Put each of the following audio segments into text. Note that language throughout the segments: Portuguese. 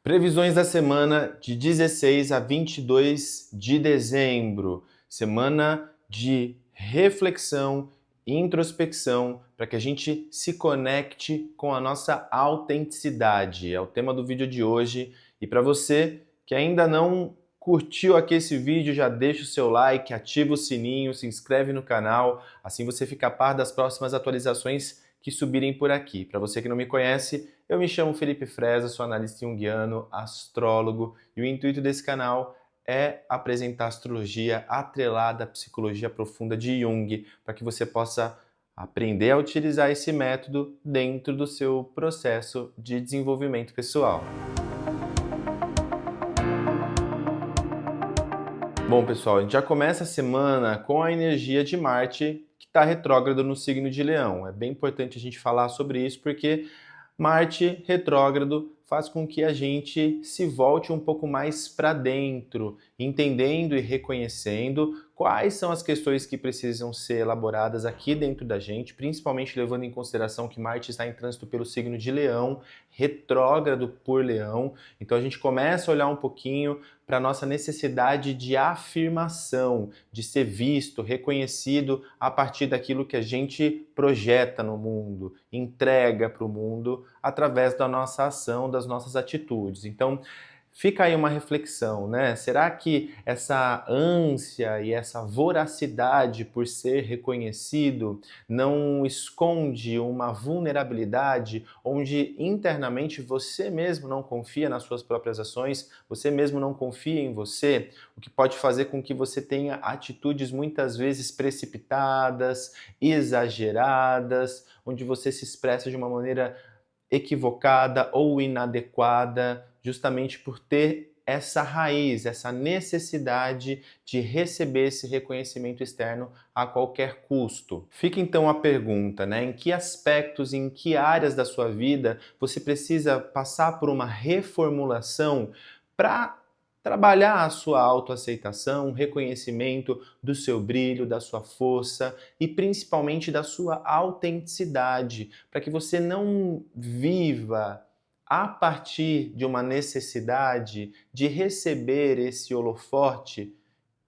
Previsões da semana de 16 a 22 de dezembro. Semana de reflexão e introspecção para que a gente se conecte com a nossa autenticidade. É o tema do vídeo de hoje. E para você que ainda não curtiu aqui esse vídeo, já deixa o seu like, ativa o sininho, se inscreve no canal, assim você fica a par das próximas atualizações que subirem por aqui. Para você que não me conhece, eu me chamo Felipe Freza, sou analista junguiano, astrólogo, e o intuito desse canal é apresentar astrologia atrelada à psicologia profunda de Jung, para que você possa aprender a utilizar esse método dentro do seu processo de desenvolvimento pessoal. Bom, pessoal, a gente já começa a semana com a energia de Marte, que está retrógrado no signo de Leão. É bem importante a gente falar sobre isso, porque Marte retrógrado faz com que a gente se volte um pouco mais para dentro, entendendo e reconhecendo quais são as questões que precisam ser elaboradas aqui dentro da gente, principalmente levando em consideração que Marte está em trânsito pelo signo de Leão, retrógrado por Leão. Então a gente começa a olhar um pouquinho para a nossa necessidade de afirmação, de ser visto, reconhecido a partir daquilo que a gente projeta no mundo, entrega para o mundo através da nossa ação, das nossas atitudes. Então, fica aí uma reflexão, né? Será que essa ânsia e essa voracidade por ser reconhecido não esconde uma vulnerabilidade onde internamente você mesmo não confia nas suas próprias ações, você mesmo não confia em você, o que pode fazer com que você tenha atitudes muitas vezes precipitadas, exageradas, onde você se expressa de uma maneira equivocada ou inadequada, justamente por ter essa raiz, essa necessidade de receber esse reconhecimento externo a qualquer custo. Fica então a pergunta, né? Em que aspectos, em que áreas da sua vida você precisa passar por uma reformulação para trabalhar a sua autoaceitação, o reconhecimento do seu brilho, da sua força e principalmente da sua autenticidade, para que você não viva a partir de uma necessidade de receber esse holofote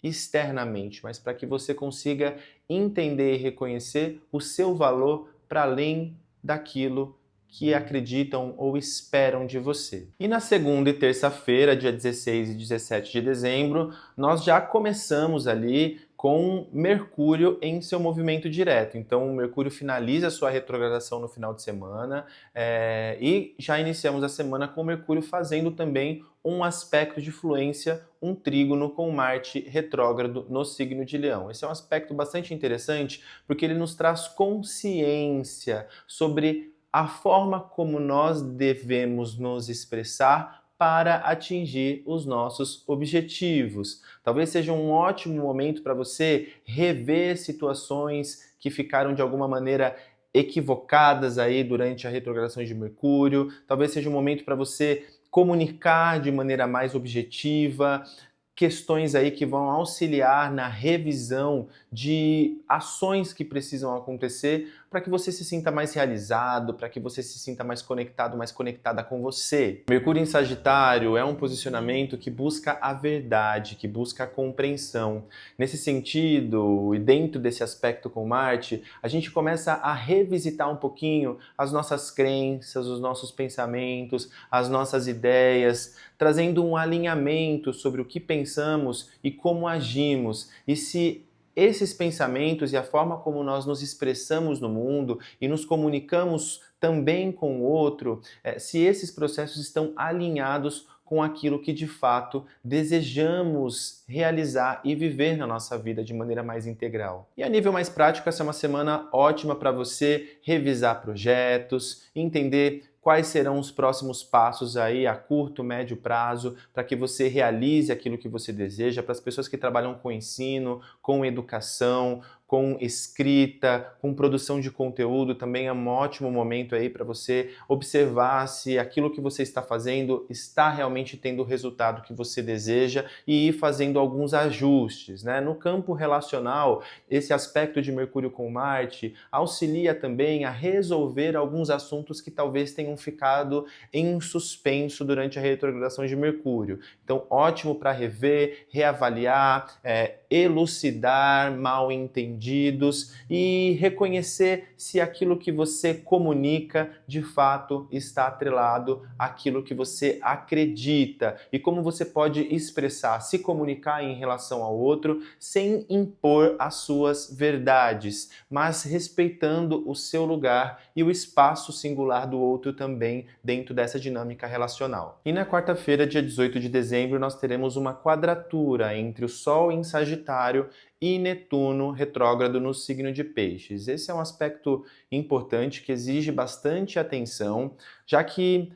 externamente, mas para que você consiga entender e reconhecer o seu valor para além daquilo que acreditam ou esperam de você. E na segunda e terça-feira, dia 16 e 17 de dezembro, nós já começamos ali com Mercúrio em seu movimento direto. Então, o Mercúrio finaliza a sua retrogradação no final de semana e já iniciamos a semana com o Mercúrio fazendo também um aspecto de fluência, um trígono com Marte retrógrado no signo de Leão. Esse é um aspecto bastante interessante porque ele nos traz consciência sobre a forma como nós devemos nos expressar para atingir os nossos objetivos. Talvez seja um ótimo momento para você rever situações que ficaram de alguma maneira equivocadas aí durante a retrogradação de Mercúrio. Talvez seja um momento para você comunicar de maneira mais objetiva, questões aí que vão auxiliar na revisão de ações que precisam acontecer para que você se sinta mais realizado, para que você se sinta mais conectado, mais conectada com você. Mercúrio em Sagitário é um posicionamento que busca a verdade, que busca a compreensão. Nesse sentido, e dentro desse aspecto com Marte, a gente começa a revisitar um pouquinho as nossas crenças, os nossos pensamentos, as nossas ideias, trazendo um alinhamento sobre o que pensamos e como agimos. E se esses pensamentos e a forma como nós nos expressamos no mundo e nos comunicamos também com o outro, se esses processos estão alinhados com aquilo que de fato desejamos realizar e viver na nossa vida de maneira mais integral. E a nível mais prático, essa é uma semana ótima para você revisar projetos, entender quais serão os próximos passos aí a curto, médio prazo, para que você realize aquilo que você deseja, para as pessoas que trabalham com ensino, com educação, com escrita, com produção de conteúdo, também é um ótimo momento aí para você observar se aquilo que você está fazendo está realmente tendo o resultado que você deseja e ir fazendo alguns ajustes, né? No campo relacional, esse aspecto de Mercúrio com Marte auxilia também a resolver alguns assuntos que talvez tenham ficado em suspenso durante a retrogradação de Mercúrio. Então, ótimo para rever, reavaliar, elucidar mal entendidos e reconhecer se aquilo que você comunica de fato está atrelado àquilo que você acredita e como você pode expressar, se comunicar em relação ao outro sem impor as suas verdades, mas respeitando o seu lugar e o espaço singular do outro também dentro dessa dinâmica relacional. E na quarta-feira, dia 18 de dezembro, nós teremos uma quadratura entre o Sol em Sagitário e Netuno retrógrado no signo de Peixes. Esse é um aspecto importante que exige bastante atenção, já que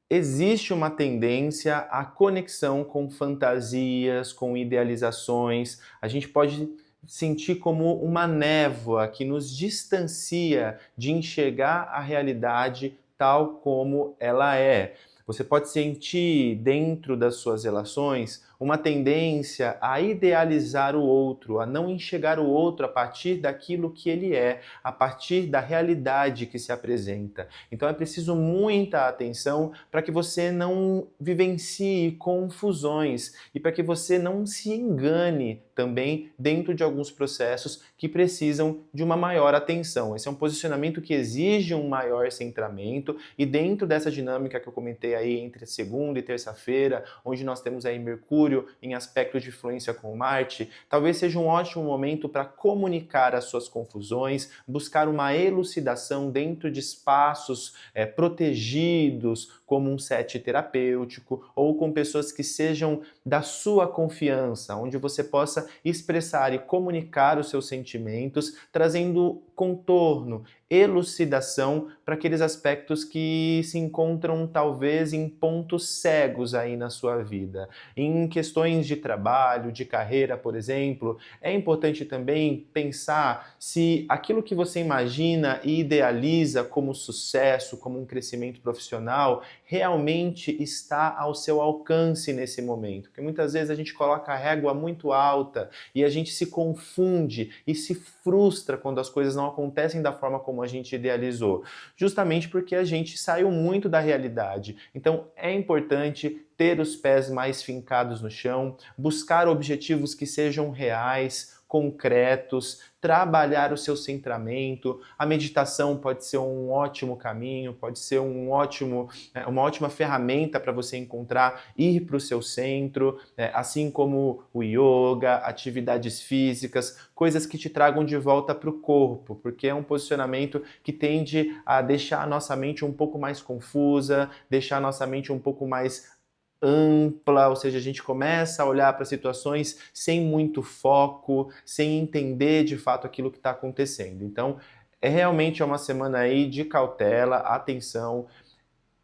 existe uma tendência à conexão com fantasias, com idealizações. A gente pode sentir como uma névoa que nos distancia de enxergar a realidade tal como ela é. Você pode sentir dentro das suas relações uma tendência a idealizar o outro, a não enxergar o outro a partir daquilo que ele é, a partir da realidade que se apresenta. Então é preciso muita atenção para que você não vivencie confusões e para que você não se engane também dentro de alguns processos que precisam de uma maior atenção. Esse é um posicionamento que exige um maior centramento e dentro dessa dinâmica que eu comentei aí entre segunda e terça-feira, onde nós temos aí Mercúrio em aspecto de influência com Marte, talvez seja um ótimo momento para comunicar as suas confusões, buscar uma elucidação dentro de espaços protegidos, como um set terapêutico, ou com pessoas que sejam da sua confiança, onde você possa expressar e comunicar os seus sentimentos, trazendo contorno, elucidação para aqueles aspectos que se encontram talvez em pontos cegos aí na sua vida. Em questões de trabalho, de carreira, por exemplo, é importante também pensar se aquilo que você imagina e idealiza como sucesso, como um crescimento profissional, realmente está ao seu alcance nesse momento. Porque muitas vezes a gente coloca a régua muito alta e a gente se confunde e se frustra quando as coisas não acontecem da forma como a gente idealizou, justamente porque a gente saiu muito da realidade. Então é importante ter os pés mais fincados no chão, buscar objetivos que sejam reais, concretos, trabalhar o seu centramento. A meditação pode ser um ótimo caminho, pode ser uma ótima ferramenta para você encontrar, ir para o seu centro, assim como o yoga, atividades físicas, coisas que te tragam de volta para o corpo, porque é um posicionamento que tende a deixar a nossa mente um pouco mais confusa, deixar a nossa mente um pouco mais ampla, ou seja, a gente começa a olhar para situações sem muito foco, sem entender de fato aquilo que está acontecendo. Então, realmente uma semana aí de cautela, atenção.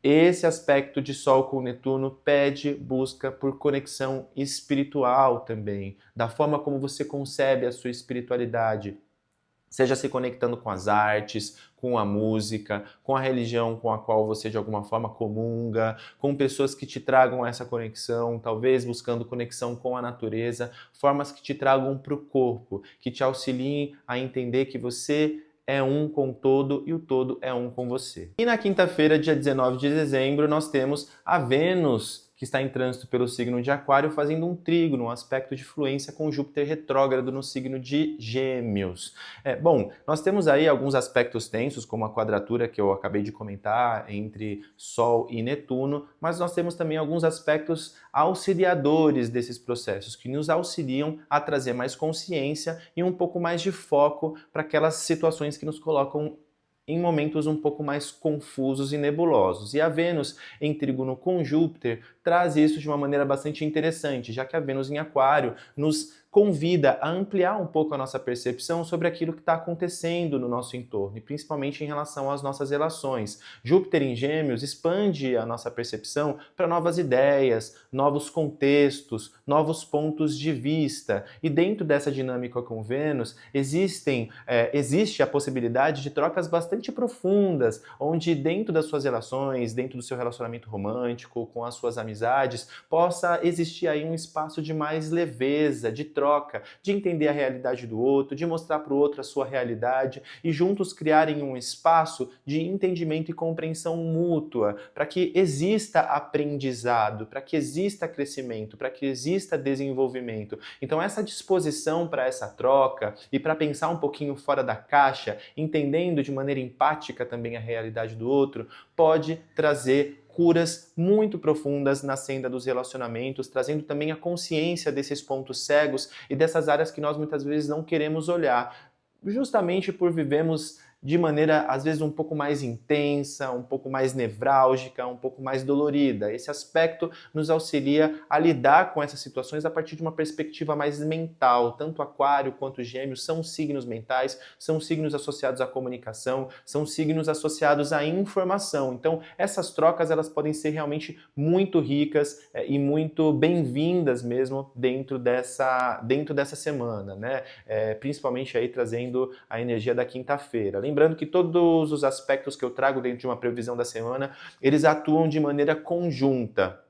Esse aspecto de Sol com Netuno pede busca por conexão espiritual também, da forma como você concebe a sua espiritualidade. Seja se conectando com as artes, com a música, com a religião com a qual você de alguma forma comunga, com pessoas que te tragam essa conexão, talvez buscando conexão com a natureza, formas que te tragam para o corpo, que te auxiliem a entender que você é um com o todo e o todo é um com você. E na quinta-feira, dia 19 de dezembro, nós temos a Vênus, que está em trânsito pelo signo de Aquário, fazendo um trígono, um aspecto de fluência com Júpiter retrógrado no signo de Gêmeos. Bom, nós temos aí alguns aspectos tensos, como a quadratura que eu acabei de comentar entre Sol e Netuno, mas nós temos também alguns aspectos auxiliadores desses processos, que nos auxiliam a trazer mais consciência e um pouco mais de foco para aquelas situações que nos colocam em momentos um pouco mais confusos e nebulosos. E a Vênus em trígono com Júpiter traz isso de uma maneira bastante interessante, já que a Vênus em Aquário nos convida a ampliar um pouco a nossa percepção sobre aquilo que está acontecendo no nosso entorno, e principalmente em relação às nossas relações. Júpiter em Gêmeos expande a nossa percepção para novas ideias, novos contextos, novos pontos de vista. E dentro dessa dinâmica com Vênus, existe a possibilidade de trocas bastante profundas, onde dentro das suas relações, dentro do seu relacionamento romântico, com as suas amizades, possa existir aí um espaço de mais leveza, de troca, de entender a realidade do outro, de mostrar para o outro a sua realidade e juntos criarem um espaço de entendimento e compreensão mútua, para que exista aprendizado, para que exista crescimento, para que exista desenvolvimento. Então essa disposição para essa troca e para pensar um pouquinho fora da caixa, entendendo de maneira empática também a realidade do outro, pode trazer curas muito profundas na senda dos relacionamentos, trazendo também a consciência desses pontos cegos e dessas áreas que nós muitas vezes não queremos olhar, justamente por vivemos de maneira, às vezes, um pouco mais intensa, um pouco mais nevrálgica, um pouco mais dolorida. Esse aspecto nos auxilia a lidar com essas situações a partir de uma perspectiva mais mental. Tanto Aquário quanto Gêmeos são signos mentais, são signos associados à comunicação, são signos associados à informação. Então, essas trocas elas podem ser realmente muito ricas e muito bem-vindas mesmo dentro dessa semana, né? Principalmente aí trazendo a energia da quinta-feira. Lembrando que todos os aspectos que eu trago dentro de uma previsão da semana, eles atuam de maneira conjunta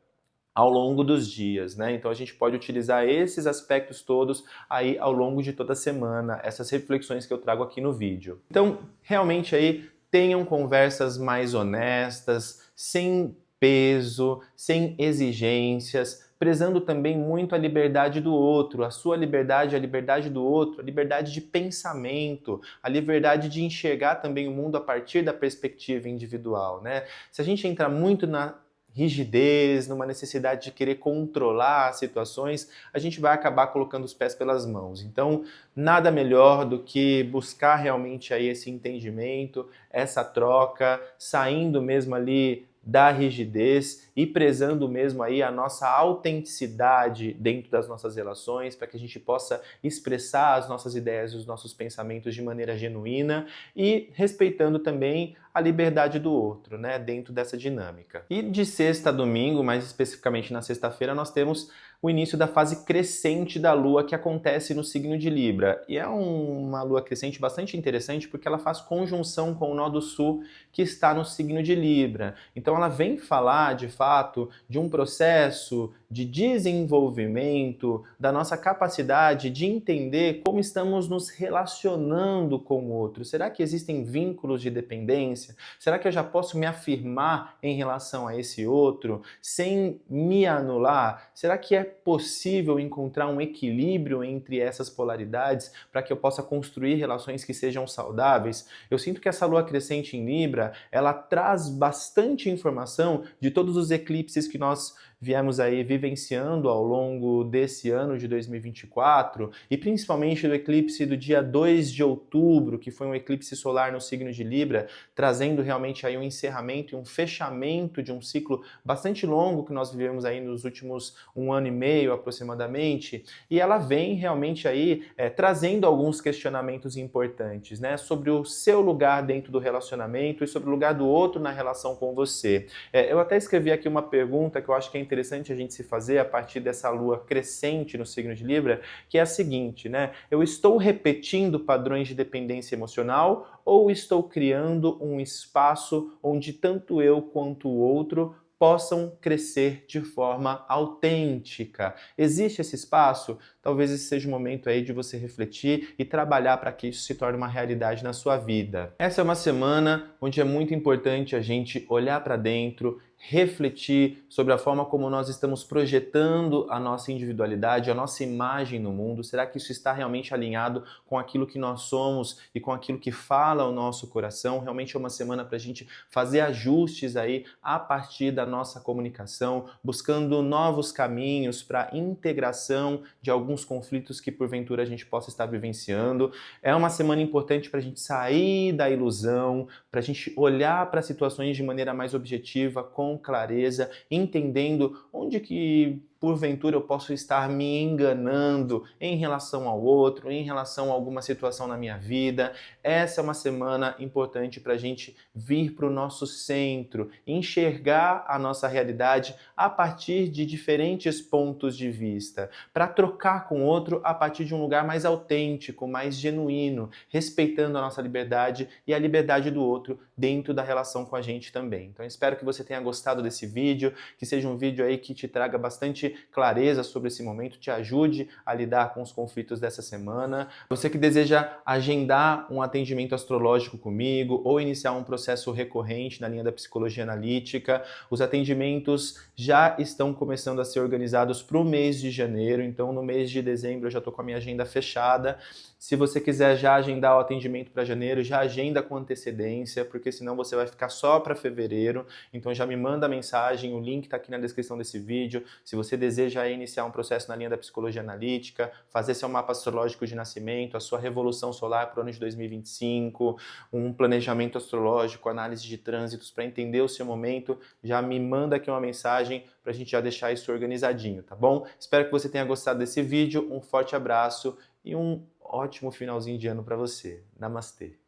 ao longo dos dias, né? Então a gente pode utilizar esses aspectos todos aí ao longo de toda a semana, essas reflexões que eu trago aqui no vídeo. Então, realmente aí tenham conversas mais honestas, sem peso, sem exigências, prezando também muito a liberdade do outro, a sua liberdade, a liberdade do outro, a liberdade de pensamento, a liberdade de enxergar também o mundo a partir da perspectiva individual, né? Se a gente entrar muito na rigidez, numa necessidade de querer controlar as situações, a gente vai acabar colocando os pés pelas mãos. Então, nada melhor do que buscar realmente aí esse entendimento, essa troca, saindo mesmo ali da rigidez e prezando mesmo aí a nossa autenticidade dentro das nossas relações, para que a gente possa expressar as nossas ideias e os nossos pensamentos de maneira genuína e respeitando também a liberdade do outro, né, dentro dessa dinâmica. E de sexta a domingo, mais especificamente na sexta-feira, nós temos o início da fase crescente da Lua que acontece no signo de Libra. E é uma Lua crescente bastante interessante porque ela faz conjunção com o nó do Sul que está no signo de Libra. Então ela vem falar, de fato, de um processo de desenvolvimento da nossa capacidade de entender como estamos nos relacionando com o outro. Será que existem vínculos de dependência? Será que eu já posso me afirmar em relação a esse outro sem me anular? Será que é possível encontrar um equilíbrio entre essas polaridades para que eu possa construir relações que sejam saudáveis? Eu sinto que essa Lua crescente em Libra, ela traz bastante informação de todos os eclipses que nós viemos aí vivenciando ao longo desse ano de 2024 e principalmente do eclipse do dia 2 de outubro, que foi um eclipse solar no signo de Libra, trazendo realmente aí um encerramento e um fechamento de um ciclo bastante longo que nós vivemos aí nos últimos 1 ano e meio aproximadamente, e ela vem realmente aí trazendo alguns questionamentos importantes, né, sobre o seu lugar dentro do relacionamento e sobre o lugar do outro na relação com você. Eu até escrevi aqui uma pergunta que eu acho que é interessante a gente se fazer a partir dessa Lua crescente no signo de Libra, que é a seguinte, né? Eu estou repetindo padrões de dependência emocional ou estou criando um espaço onde tanto eu quanto o outro possam crescer de forma autêntica? Existe esse espaço? Talvez esse seja o momento aí de você refletir e trabalhar para que isso se torne uma realidade na sua vida. Essa é uma semana onde é muito importante a gente olhar para dentro, refletir sobre a forma como nós estamos projetando a nossa individualidade, a nossa imagem no mundo. Será que isso está realmente alinhado com aquilo que nós somos e com aquilo que fala o nosso coração? Realmente é uma semana para a gente fazer ajustes aí a partir da nossa comunicação, buscando novos caminhos para integração de alguns conflitos que porventura a gente possa estar vivenciando. É uma semana importante para a gente sair da ilusão, para a gente olhar para situações de maneira mais objetiva, com clareza, entendendo onde que porventura eu posso estar me enganando em relação ao outro, em relação a alguma situação na minha vida. Essa é uma semana importante para a gente vir para o nosso centro, enxergar a nossa realidade a partir de diferentes pontos de vista, para trocar com o outro a partir de um lugar mais autêntico, mais genuíno, respeitando a nossa liberdade e a liberdade do outro dentro da relação com a gente também. Então espero que você tenha gostado desse vídeo, que seja um vídeo aí que te traga bastante clareza sobre esse momento, te ajude a lidar com os conflitos dessa semana. Você que deseja agendar um atendimento astrológico comigo ou iniciar um processo recorrente na linha da psicologia analítica, os atendimentos já estão começando a ser organizados para o mês de janeiro, então no mês de dezembro eu já estou com a minha agenda fechada. Se você quiser já agendar o atendimento para janeiro, já agenda com antecedência, porque senão você vai ficar só para fevereiro. Então já me manda mensagem, o link está aqui na descrição desse vídeo. Se você deseja iniciar um processo na linha da psicologia analítica, fazer seu mapa astrológico de nascimento, a sua revolução solar para o ano de 2025, um planejamento astrológico, análise de trânsitos para entender o seu momento, já me manda aqui uma mensagem para a gente já deixar isso organizadinho, tá bom? Espero que você tenha gostado desse vídeo, um forte abraço e um ótimo finalzinho de ano para você. Namastê!